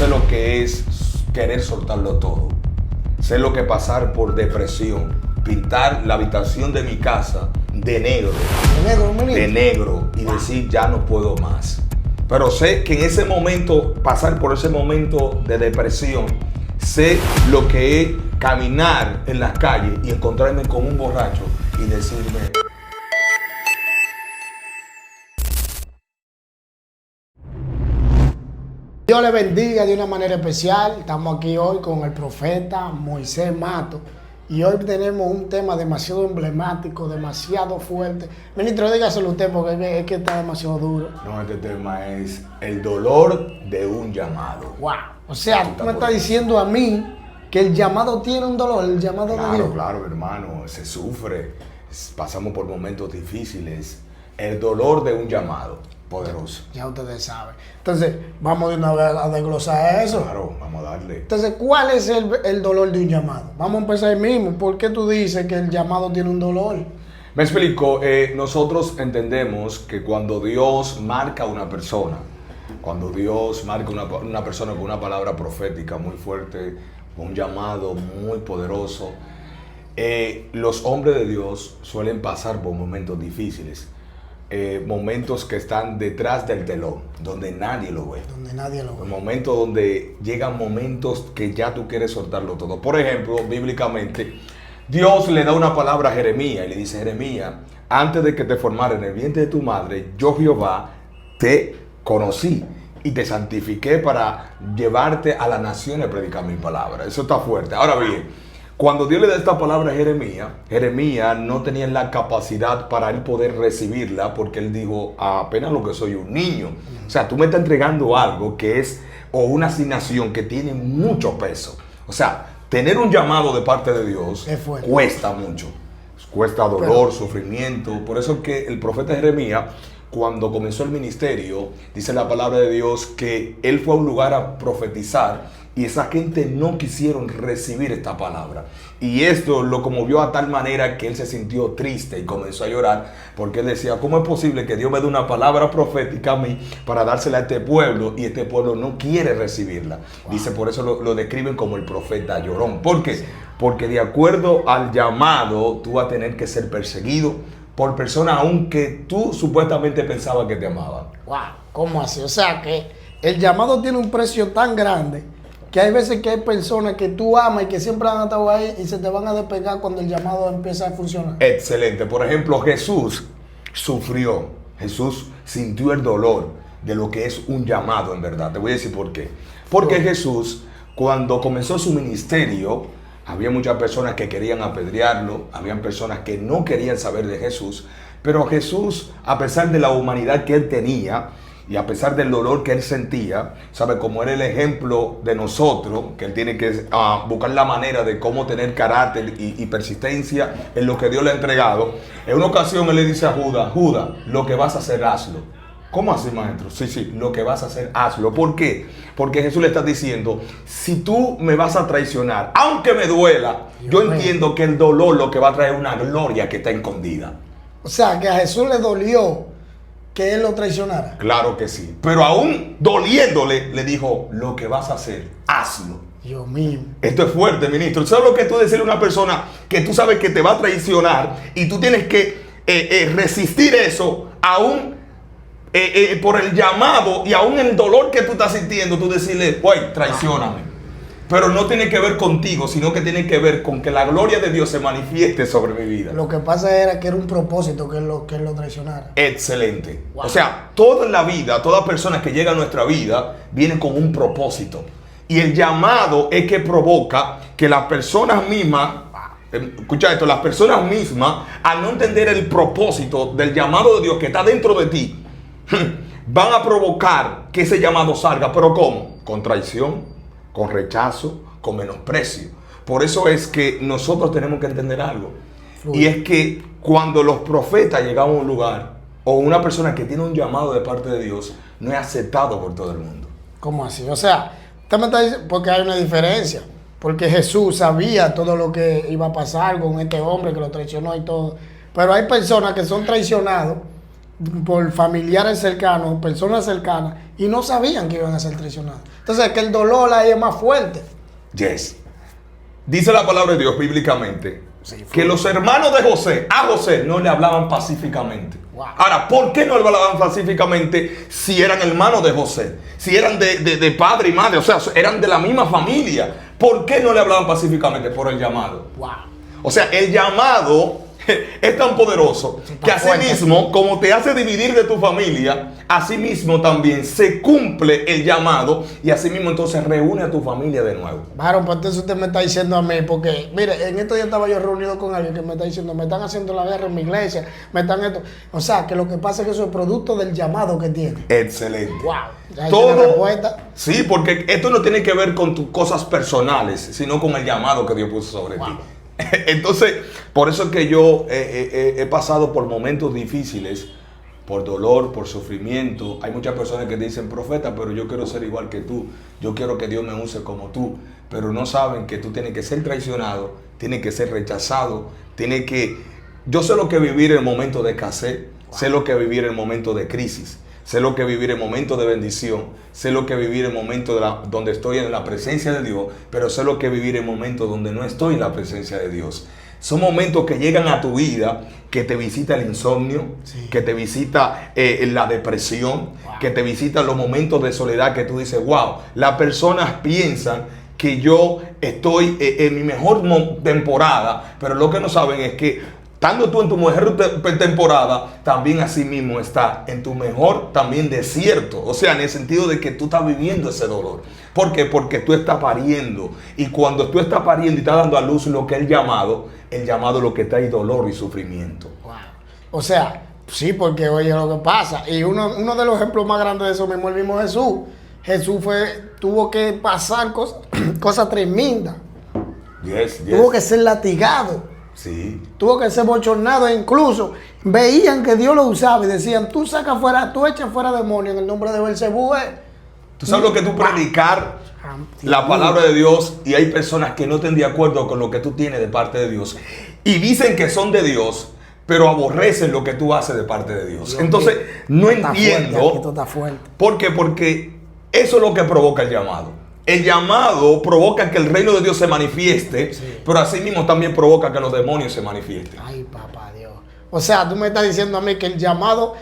sé lo que es querer soltarlo todo. Sé lo que es pasar por depresión. Pintar la habitación de mi casa de negro. De negro. Y decir, ya no puedo más. Pero sé que en ese momento, pasar por ese momento de depresión, sé lo que es caminar en las calles y encontrarme con un borracho y decirme... Dios le bendiga de una manera especial. Estamos aquí hoy con el profeta Moisés Mato. Y hoy tenemos un tema demasiado emblemático, demasiado fuerte. Ministro, dígaselo usted porque es que está demasiado duro. No, este tema es el dolor de un llamado. Wow. O sea, tú me estás diciendo a mí que el llamado tiene un dolor, el llamado de Dios. Claro, hermano, se sufre. Pasamos por momentos difíciles. El dolor de un llamado poderoso. Ya ustedes saben. Entonces, vamos de una vez a desglosar eso. Claro, vamos a darle. Entonces, ¿cuál es el dolor de un llamado? Vamos a empezar ahí mismo. ¿Por qué tú dices que el llamado tiene un dolor? Me explico. Nosotros entendemos que cuando Dios marca a una persona, cuando Dios marca una persona con una palabra profética muy fuerte, con un llamado muy poderoso, los hombres de Dios suelen pasar por momentos difíciles. Momentos que están detrás del telón, donde nadie lo ve. Donde nadie lo ve. Momentos donde llegan momentos que ya tú quieres soltarlo todo. Por ejemplo, bíblicamente, Dios le da una palabra a Jeremías y le dice: Jeremías, antes de que te formara en el vientre de tu madre, yo Jehová te conocí y te santifiqué para llevarte a las naciones a predicar mi palabra. Eso está fuerte. Ahora bien, cuando Dios le da esta palabra a Jeremías no tenía la capacidad para él poder recibirla, porque él dijo: apenas lo que soy un niño. O sea, tú me estás entregando algo que es, o una asignación que tiene mucho peso. O sea, tener un llamado de parte de Dios cuesta mucho. Cuesta dolor, sufrimiento. Por eso es que el profeta Jeremías, cuando comenzó el ministerio, dice la palabra de Dios que él fue a un lugar a profetizar y esa gente no quisieron recibir esta palabra. Y esto lo conmovió a tal manera que él se sintió triste y comenzó a llorar, porque él decía: ¿cómo es posible que Dios me dé una palabra profética a mí para dársela a este pueblo y este pueblo no quiere recibirla? Wow. Dice, por eso lo describen como el profeta llorón. ¿Por qué? Porque de acuerdo al llamado, tú vas a tener que ser perseguido por personas aunque tú supuestamente pensabas que te amaban. Wow, ¿cómo así? O sea que el llamado tiene un precio tan grande que hay veces que hay personas que tú amas y que siempre han estado ahí y se te van a despegar cuando el llamado empieza a funcionar. Excelente. Por ejemplo, Jesús sufrió. Jesús sintió el dolor de lo que es un llamado en verdad. Te voy a decir por qué. Porque Jesús, cuando comenzó su ministerio, había muchas personas que querían apedrearlo, habían personas que no querían saber de Jesús, pero Jesús, a pesar de la humanidad que él tenía y a pesar del dolor que él sentía, sabe, como era el ejemplo de nosotros, que él tiene que buscar la manera de cómo tener carácter y persistencia en lo que Dios le ha entregado. En una ocasión él le dice a Judas: Judas, lo que vas a hacer, hazlo. ¿Cómo así, maestro? Sí, lo que vas a hacer, hazlo. ¿Por qué? Porque Jesús le está diciendo: si tú me vas a traicionar, aunque me duela, yo entiendo que el dolor lo que va a traer una gloria que está escondida. O sea, que a Jesús le dolió que él lo traicionara. Claro que sí. Pero aún doliéndole, le dijo: lo que vas a hacer, hazlo. Dios mío. Esto es fuerte, ministro. ¿Sabes lo que tú decirle a una persona que tú sabes que te va a traicionar y tú tienes que resistir eso aún por el llamado y aún el dolor que tú estás sintiendo? Tú decirle: oye, traicióname. Pero no tiene que ver contigo, sino que tiene que ver con que la gloria de Dios se manifieste sobre mi vida. Lo que pasa era que era un propósito que él lo traicionara. Excelente. Wow. O sea, toda la vida, toda persona que llega a nuestra vida viene con un propósito. Y el llamado es que provoca que las personas mismas, escucha esto, las personas mismas, al no entender el propósito del llamado de Dios que está dentro de ti, van a provocar que ese llamado salga. ¿Pero cómo? Con traición, con rechazo, con menosprecio. Por eso es que nosotros tenemos que entender algo. Y es que cuando los profetas llegan a un lugar, o una persona que tiene un llamado de parte de Dios, no es aceptado por todo el mundo. ¿Cómo así? O sea, usted me está diciendo, porque hay una diferencia. Porque Jesús sabía todo lo que iba a pasar con este hombre que lo traicionó y todo. Pero hay personas que son traicionados por familiares cercanos, personas cercanas, y no sabían que iban a ser traicionados. Entonces, que el dolor ahí es más fuerte. Yes. Dice la palabra de Dios bíblicamente Sí, que los hermanos de José, a José, no le hablaban pacíficamente. Wow. Ahora, ¿por qué no le hablaban pacíficamente si eran hermanos de José? Si eran de padre y madre, o sea, eran de la misma familia. ¿Por qué no le hablaban pacíficamente? Por el llamado. Wow. O sea, el llamado es tan poderoso que así mismo, como te hace dividir de tu familia, así mismo también se cumple el llamado y así mismo entonces reúne a tu familia de nuevo. Claro, pues entonces usted me está diciendo a mí, porque, mire, en estos días estaba yo reunido con alguien que me está diciendo, me están haciendo la guerra en mi iglesia, me están esto. O sea, que lo que pasa es que eso es producto del llamado que tiene. Excelente. Wow. Ya Todo, tiene respuesta. sí, porque esto no tiene que ver con tus cosas personales, sino con el llamado que Dios puso sobre ti. Entonces, por eso es que yo he pasado por momentos difíciles, por dolor, por sufrimiento. Hay muchas personas que dicen, profeta, pero yo quiero ser igual que tú. Yo quiero que Dios me use como tú. Pero no saben que tú tienes que ser traicionado, tienes que ser rechazado, tienes que... Yo sé lo que vivir en momentos de escasez, sé lo que vivir en momentos de crisis. Sé lo que vivir en momentos de bendición, sé lo que vivir en momentos donde estoy en la presencia de Dios, pero sé lo que vivir en momentos donde no estoy en la presencia de Dios. Son momentos que llegan a tu vida, que te visita el insomnio, sí, que te visita la depresión, wow, que te visita los momentos de soledad que tú dices, wow, las personas piensan que yo estoy en mi mejor temporada, pero lo que no saben es que estando tú en tu mejor temporada, también así mismo está en tu mejor también desierto. O sea, en el sentido de que tú estás viviendo ese dolor. ¿Por qué? Porque tú estás pariendo. Y cuando tú estás pariendo y estás dando a luz lo que es el llamado lo que trae dolor y sufrimiento. Wow. O sea, sí, porque oye lo que pasa. Y uno de los ejemplos más grandes de eso mismo es el mismo Jesús. Jesús tuvo que pasar cosas tremendas. Yes. Tuvo que ser latigado. Sí. Tuvo que ser bochornado e incluso veían que Dios lo usaba y decían, tú echas fuera demonios en el nombre de Belcebú. Tú sabes lo que tú predicar la palabra de Dios y hay personas que no estén de acuerdo con lo que tú tienes de parte de Dios y dicen que son de Dios, pero aborrecen lo que tú haces de parte de Dios. Entonces, no entiendo. Esto está fuerte. ¿Por qué? Porque eso es lo que provoca el llamado. El llamado provoca que el reino de Dios se manifieste, sí, pero así mismo también provoca que los demonios se manifiesten. Ay, papá Dios. O sea, tú me estás diciendo a mí que el llamado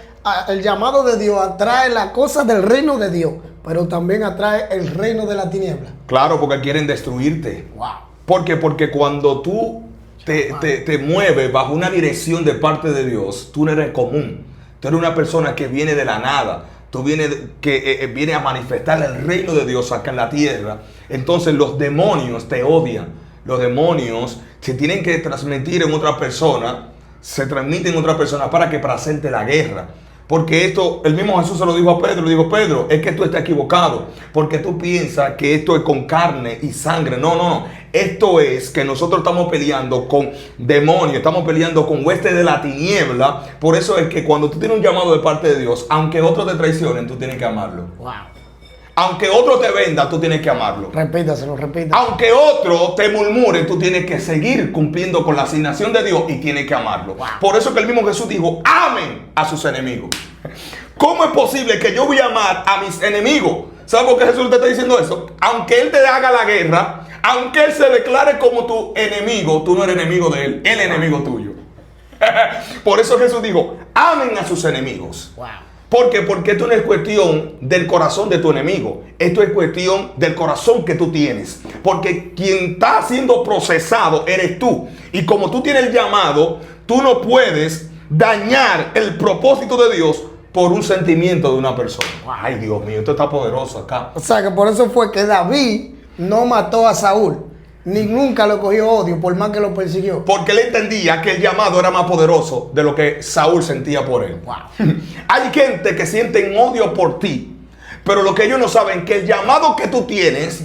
de Dios atrae las cosas del reino de Dios, pero también atrae el reino de la tiniebla. Claro, porque quieren destruirte. Wow. ¿Por qué? Porque cuando tú te mueves bajo una dirección de parte de Dios, tú no eres común. Tú eres una persona que viene de la nada. Tú viene a manifestar el reino de Dios acá en la tierra. Entonces los demonios te odian. Los demonios se tienen que transmitir en otra persona. Se transmiten en otra persona para hacerte la guerra. Porque esto, el mismo Jesús se lo dijo a Pedro. Le dijo, Pedro, es que tú estás equivocado. Porque tú piensas que esto es con carne y sangre. No. Esto es que nosotros estamos peleando con demonios. Estamos peleando con huestes de la tiniebla. Por eso es que cuando tú tienes un llamado de parte de Dios, aunque otros te traicionen, tú tienes que amarlo. Wow. Aunque otro te venda, tú tienes que amarlo. Repítaselo. Aunque otro te murmure, tú tienes que seguir cumpliendo con la asignación de Dios y tienes que amarlo. Wow. Por eso que el mismo Jesús dijo, amen a sus enemigos. ¿Cómo es posible que yo voy a amar a mis enemigos? ¿Sabes por qué Jesús te está diciendo eso? Aunque Él te haga la guerra, aunque Él se declare como tu enemigo, tú no eres enemigo de Él, Él es enemigo tuyo. Por eso Jesús dijo, amen a sus enemigos. Wow. ¿Por qué? Porque esto no es cuestión del corazón de tu enemigo. Esto es cuestión del corazón que tú tienes. Porque quien está siendo procesado eres tú. Y como tú tienes el llamado, tú no puedes dañar el propósito de Dios por un sentimiento de una persona. Ay, Dios mío, esto está poderoso acá. O sea, que por eso fue que David no mató a Saúl. Ni nunca le cogió odio, por más que lo persiguió. Porque él entendía que el llamado era más poderoso de lo que Saúl sentía por él. Wow. Hay gente que sienten odio por ti, pero lo que ellos no saben es que el llamado que tú tienes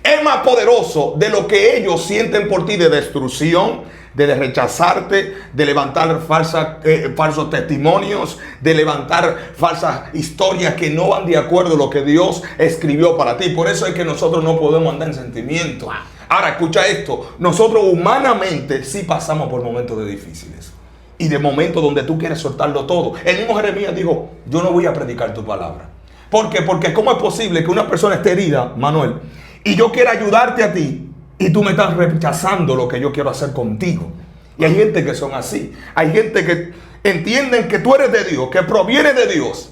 es más poderoso de lo que ellos sienten por ti de destrucción, de rechazarte, de levantar falsos testimonios, de levantar falsas historias que no van de acuerdo a lo que Dios escribió para ti. Por eso es que nosotros no podemos andar en sentimientos. Wow. Ahora, escucha esto. Nosotros humanamente sí pasamos por momentos difíciles. y de momentos donde tú quieres soltarlo todo. El mismo Jeremías dijo, yo no voy a predicar tu palabra. ¿Por qué? Porque ¿cómo es posible que una persona esté herida, Manuel, y yo quiera ayudarte a ti y tú me estás rechazando lo que yo quiero hacer contigo? Y hay gente que son así. Hay gente que entienden que tú eres de Dios, que proviene de Dios,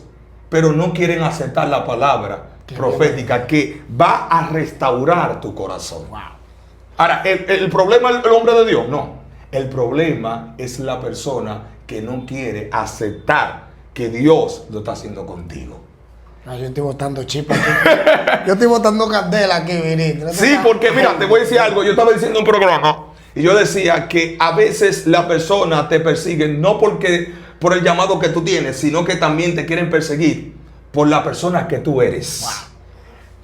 pero no quieren aceptar la palabra profética que va a restaurar tu corazón. Wow. Ahora, ¿el problema es el hombre de Dios? No. El problema es la persona que no quiere aceptar que Dios lo está haciendo contigo. No, yo estoy botando chispas aquí. Yo estoy botando candela aquí, ministro. Sí, porque mira, te voy a decir algo. Yo estaba diciendo un programa y yo decía que a veces la persona te persigue no porque por el llamado que tú tienes, sino que también te quieren perseguir por la persona que tú eres. Wow.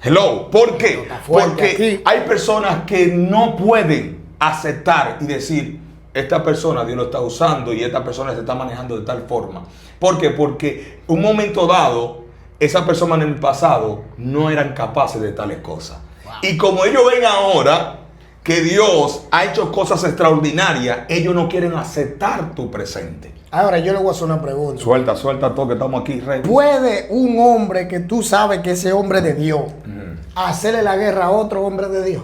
Hello, ¿por qué? Porque aquí hay personas que no pueden aceptar y decir, esta persona Dios lo está usando y esta persona se está manejando de tal forma. ¿Por qué? Porque un momento dado, esas personas en el pasado no eran capaces de tales cosas. Wow. Y como ellos ven ahora que Dios ha hecho cosas extraordinarias, ellos no quieren aceptar tu presente. Ahora yo le voy a hacer una pregunta. Suelta todo que estamos aquí, rey. ¿Puede un hombre que tú sabes que ese hombre de Dios hacerle la guerra a otro hombre de Dios?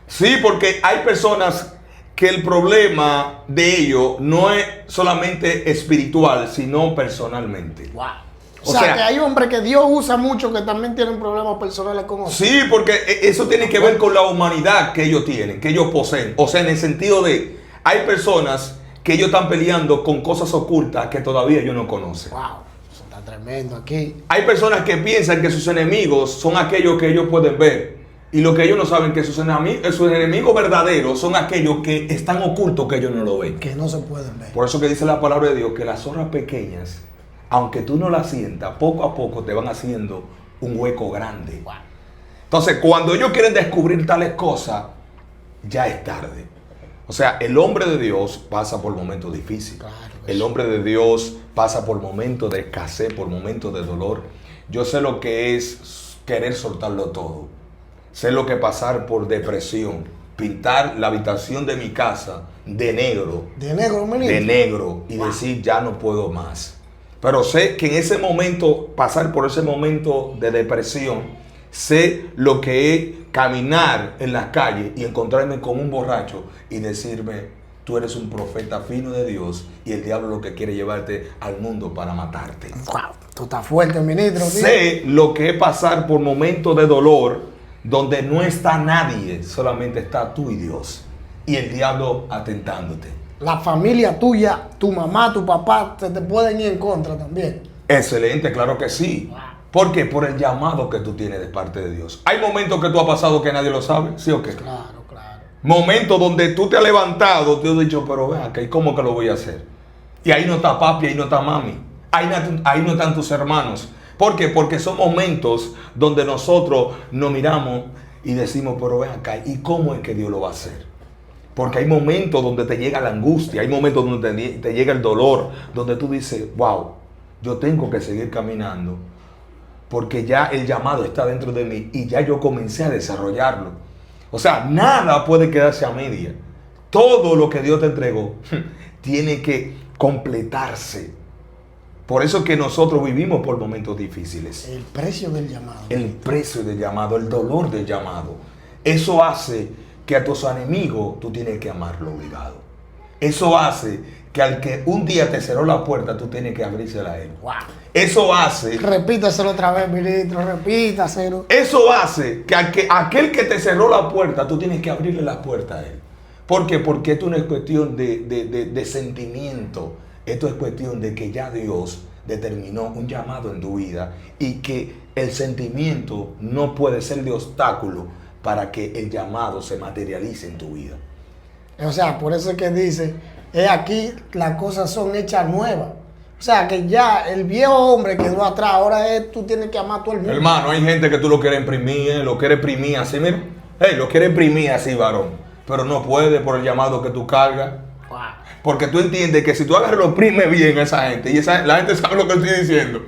Sí, porque hay personas que el problema de ellos no es solamente espiritual, sino personalmente. Wow. O sea, que hay hombres que Dios usa mucho que también tienen problemas personales con otros. Sí, porque eso tiene que ver con la humanidad que ellos tienen, que ellos poseen. O sea, en el sentido de, hay personas que ellos están peleando con cosas ocultas que todavía ellos no conocen. Wow, eso está tremendo aquí. Hay personas que piensan que sus enemigos son aquellos que ellos pueden ver. Y lo que ellos no saben que sus enemigos verdaderos son aquellos que están ocultos que ellos no lo ven. Que no se pueden ver. Por eso que dice la palabra de Dios que las zorras pequeñas, aunque tú no las sientas, poco a poco te van haciendo un hueco grande. Wow. Entonces, cuando ellos quieren descubrir tales cosas, ya es tarde. O sea, el hombre de Dios pasa por momentos difíciles. Claro, el hombre de Dios pasa por momentos de escasez, por momentos de dolor. Yo sé lo que es querer soltarlo todo. Sé lo que es pasar por depresión. Pintar la habitación de mi casa de negro. De negro, ministro. De negro. Y decir, ya no puedo más. Pero sé que en ese momento, pasar por ese momento de depresión, sé lo que es caminar en las calles y encontrarme con un borracho y decirme, tú eres un profeta fino de Dios y el diablo lo que quiere llevarte al mundo para matarte. Wow, tú estás fuerte, ministro. Sé lo que es pasar por momentos de dolor donde no está nadie, solamente está tú y Dios y el diablo atentándote. La familia tuya, tu mamá, tu papá, te pueden ir en contra también. Excelente, claro que sí. Wow. ¿Por qué? Por el llamado que tú tienes de parte de Dios. Hay momentos que tú has pasado que nadie lo sabe, ¿sí o qué? Claro, claro. Momentos donde tú te has levantado, te has dicho, pero vea, ¿cómo que lo voy a hacer? Y ahí no está papi, ahí no está mami, ahí no están tus hermanos. ¿Por qué? Porque son momentos donde nosotros nos miramos y decimos, pero ven acá, ¿y cómo es que Dios lo va a hacer? Porque hay momentos donde te llega la angustia, hay momentos donde te llega el dolor, donde tú dices, wow, yo tengo que seguir caminando, porque ya el llamado está dentro de mí y ya yo comencé a desarrollarlo. O sea, nada puede quedarse a media. Todo lo que Dios te entregó tiene que completarse. Por eso es que nosotros vivimos por momentos difíciles. El precio del llamado. El precio del llamado, el dolor del llamado. Eso hace que a tus enemigos tú tienes que amarlo obligado. Eso hace que al que un día te cerró la puerta, tú tienes que abrírsela a él. Wow. Eso hace... Repítaselo otra vez, ministro, repítaselo. Eso hace que aquel que te cerró la puerta, tú tienes que abrirle la puerta a él. ¿Por qué? Porque esto no es cuestión de sentimiento. Esto es cuestión de que ya Dios determinó un llamado en tu vida y que el sentimiento no puede ser de obstáculo para que el llamado se materialice en tu vida. O sea, por eso es que dice, aquí las cosas son hechas nuevas. O sea, que ya el viejo hombre quedó atrás, ahora tú tienes que amar a todo el mundo. Hermano, hay gente que tú lo quieres imprimir, lo quieres imprimir así, mira. Lo quieres imprimir así, varón. Pero no puede por el llamado que tú cargas. Wow. Porque tú entiendes que si tú agarras lo oprime bien a esa gente, y la gente sabe lo que estoy diciendo,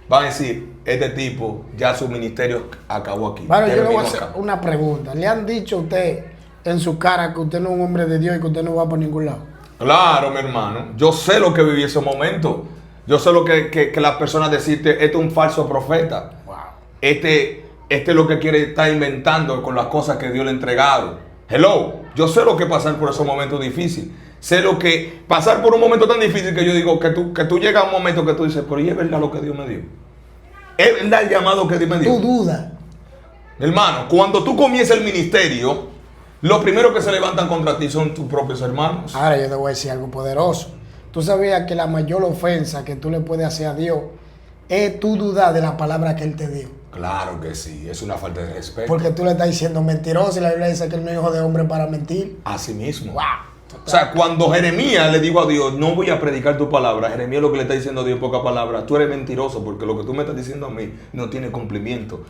van a decir, este tipo ya su ministerio acabó aquí. Bueno, yo le voy a hacer una pregunta. ¿Le han dicho a usted en su cara que usted no es un hombre de Dios y que usted no va por ningún lado? Claro, mi hermano. Yo sé lo que viví ese momento. Yo sé lo que las personas decirte, este es un falso profeta. Wow. Este es lo que quiere estar inventando con las cosas que Dios le ha entregado. Hello. Yo sé lo que pasar por esos momentos difíciles. Sé lo que pasar por un momento tan difícil que yo digo que tú llegas a un momento que tú dices, pero ¿y es verdad lo que Dios me dio? ¿Es verdad el llamado que Dios me dio? Tú dudas. Hermano, cuando tú comienzas el ministerio, los primeros que se levantan contra ti son tus propios hermanos. Ahora yo te voy a decir algo poderoso. Tú sabías que la mayor ofensa que tú le puedes hacer a Dios es tú dudar de la palabra que Él te dio. Claro que sí, es una falta de respeto. Porque tú le estás diciendo mentiroso y la Biblia dice que Él no es hijo de hombre para mentir. Así mismo. Wow. O sea, cuando Jeremías le dijo a Dios, no voy a predicar tu palabra, Jeremías lo que le está diciendo a Dios en pocas palabras, tú eres mentiroso porque lo que tú me estás diciendo a mí no tiene cumplimiento.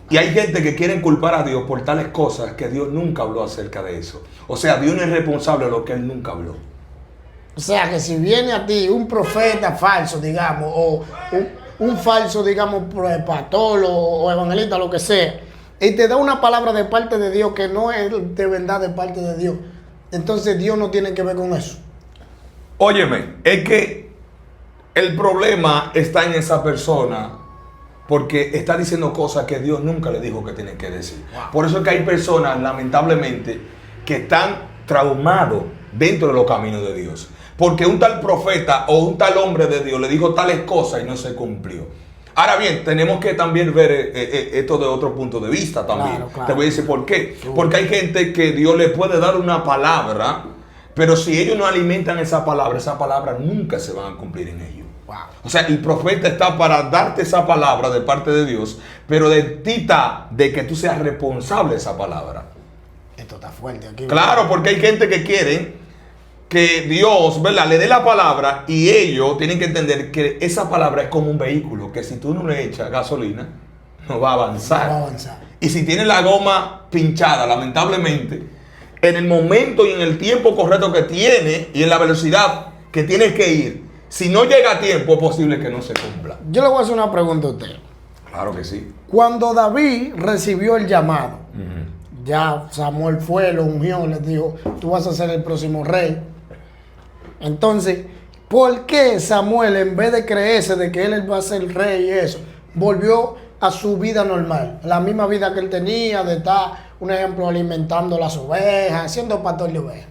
Y hay gente que quiere culpar a Dios por tales cosas que Dios nunca habló acerca de eso. O sea, Dios no es responsable de lo que Él nunca habló. O sea, que si viene a ti un profeta falso, digamos, o un falso, digamos, pastor o evangelista, lo que sea, y te da una palabra de parte de Dios que no es de verdad de parte de Dios, entonces Dios no tiene que ver con eso. Óyeme, es que el problema está en esa persona porque está diciendo cosas que Dios nunca le dijo que tiene que decir. Wow. Por eso es que hay personas, lamentablemente, que están traumados dentro de los caminos de Dios. Porque un tal profeta o un tal hombre de Dios le dijo tales cosas y no se cumplió. Ahora bien, tenemos que también ver esto de otro punto de vista también. Claro, claro. Te voy a decir por qué. Porque hay gente que Dios le puede dar una palabra, pero si ellos no alimentan esa palabra nunca se van a cumplir en ellos. Wow. O sea, el profeta está para darte esa palabra de parte de Dios, pero de ti está de que tú seas responsable de esa palabra. Esto está fuerte aquí. Claro, porque hay gente que quiere que Dios, ¿verdad?, le dé la palabra y ellos tienen que entender que esa palabra es como un vehículo, que si tú no le echas gasolina, no va a avanzar. No va a avanzar. Y si tiene la goma pinchada, lamentablemente, en el momento y en el tiempo correcto que tiene y en la velocidad que tienes que ir, si no llega a tiempo, es posible que no se cumpla. Yo le voy a hacer una pregunta a usted. Claro que sí. Cuando David recibió el llamado, ya Samuel fue, lo ungió, le dijo, tú vas a ser el próximo rey. Entonces, ¿por qué Samuel, en vez de creerse de que él va a ser rey y eso, volvió a su vida normal? La misma vida que él tenía, de estar, un ejemplo, alimentando las ovejas, siendo pastor de ovejas.